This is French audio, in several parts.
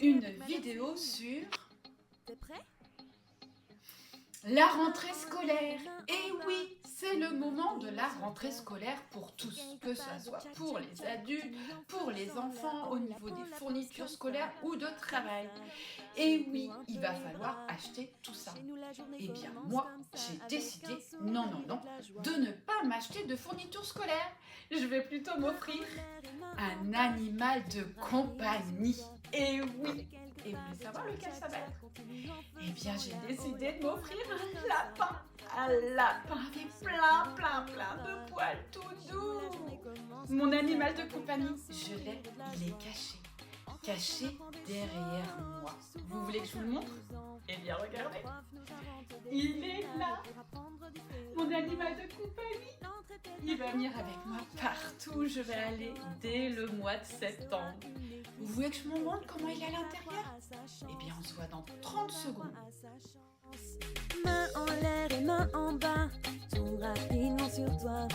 une vidéo sur T'es prêt? la rentrée scolaire. Et oui, c'est le moment de la rentrée scolaire pour tous, que ce soit pour les adultes, pour les enfants, au niveau des fournitures scolaires ou de travail. Et oui, il va falloir acheter tout ça. Eh bien, moi, j'ai décidé, non, de ne pas m'acheter de fournitures scolaires. Je vais plutôt m'offrir un animal de compagnie. Et oui, et vous voulez savoir lequel ça va être? Eh bien, j'ai décidé de m'offrir un lapin avec plein de poils tout doux. Mon animal de compagnie, il est caché derrière moi. Vous voulez que je vous le montre? Eh bien, regardez, il est là, mon animal de compagnie. Il va venir avec moi partout où je vais aller dès le mois de septembre. Vous voulez que je vous montre comment il est à l'intérieur? Eh bien, on se voit dans 30 secondes. Main en l'air et main en bas, tourne rapidement sur toi.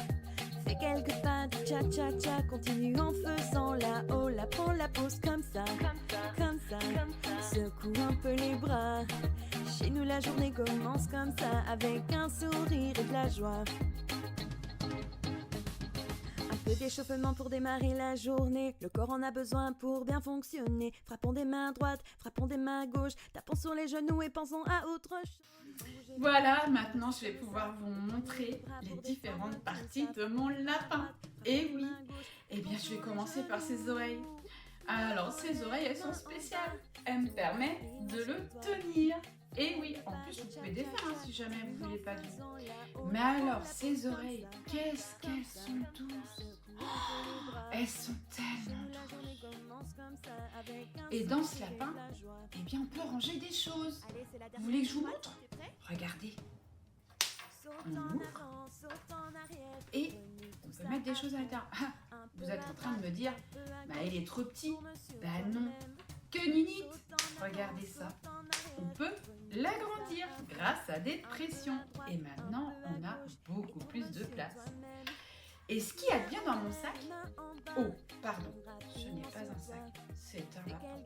Fais quelques pas de cha-cha-cha, continue en faisant la haut, la prends la pose comme ça, comme ça. Secoue un peu les bras. Chez nous la journée commence comme ça, avec un sourire et de la joie. Un peu d'échauffement pour démarrer la journée. Le corps en a besoin pour bien fonctionner. Frappons des mains droites, frappons des mains gauches, tapons sur les genoux et pensons à autre chose. Voilà, maintenant je vais pouvoir vous montrer les différentes parties de mon lapin. Et oui, eh bien je vais commencer par ses oreilles. Alors ses oreilles, elles sont spéciales. Elles me permettent de le tenir. Et oui, en plus vous pouvez défaire hein, si jamais vous ne voulez pas du. Mais alors ces oreilles, qu'est-ce qu'elles sont douces. Oh, elles sont tellement douces. Et dans ce lapin, eh bien on peut ranger des choses. Vous voulez que je vous montre? Regardez. On ouvre et on peut mettre des choses à l'intérieur. Ah, vous êtes en train de me dire, bah il est trop petit. Bah non, que ninite. Regardez ça. On peut l'agrandir grâce à des pressions. Et maintenant, on a beaucoup plus de place. Et ce qu'il y a de bien dans mon sac, oh, pardon, ce n'est pas un sac, c'est un lapin.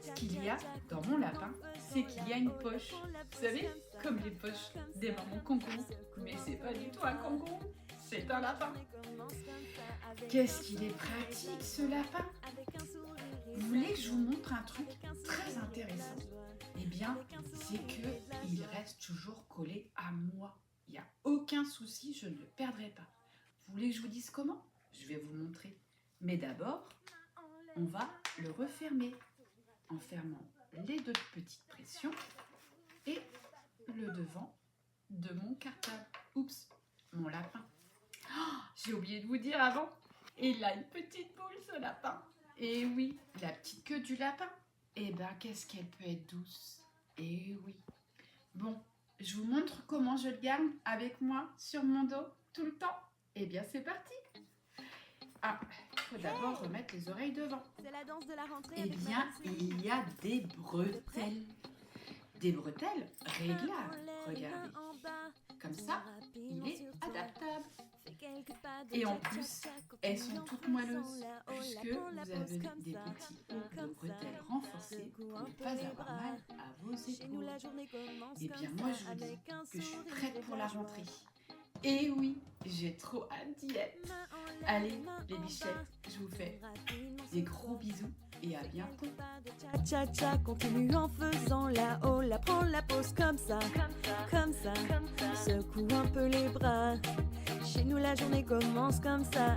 Ce qu'il y a dans mon lapin, c'est qu'il y a une poche. Vous savez, comme les poches des mamans kangourous. Mais c'est pas du tout un kangourou, c'est un lapin. Qu'est-ce qu'il est pratique ce lapin! Vous voulez que je vous montre un truc très intéressant? Eh bien, c'est qu'il reste toujours collé à moi. Il n'y a aucun souci, je ne le perdrai pas. Vous voulez que je vous dise comment? Je vais vous montrer. Mais d'abord, on va le refermer en fermant les deux petites pressions et le devant de mon cartable. Oups, mon lapin. Oh, j'ai oublié de vous dire avant, il a une petite boule ce lapin. Et oui, la petite queue du lapin. Eh ben, qu'est-ce qu'elle peut être douce. Et oui. Bon, je vous montre comment je le garde avec moi sur mon dos tout le temps. Eh bien, c'est parti. Ah, il faut d'abord remettre les oreilles devant. C'est la danse de la rentrée. Eh bien, il y a des bretelles. Des bretelles réglables. Regardez. Comme ça, il est adaptable. Et en plus, elles sont toutes moelleuses, puisque vous avez des petits hauts de bretelles renforcés pour ne pas avoir mal à vos épaules. Et bien moi, je vous dis que je suis prête pour la rentrée. Et oui, j'ai trop hâte d'y être. Allez, les bichettes, je vous fais des gros bisous et à bientôt. Cha-cha-cha, continue en faisant la haut, la prends la pose comme ça, comme ça. Secoue un peu les bras. Chez nous la journée commence comme ça.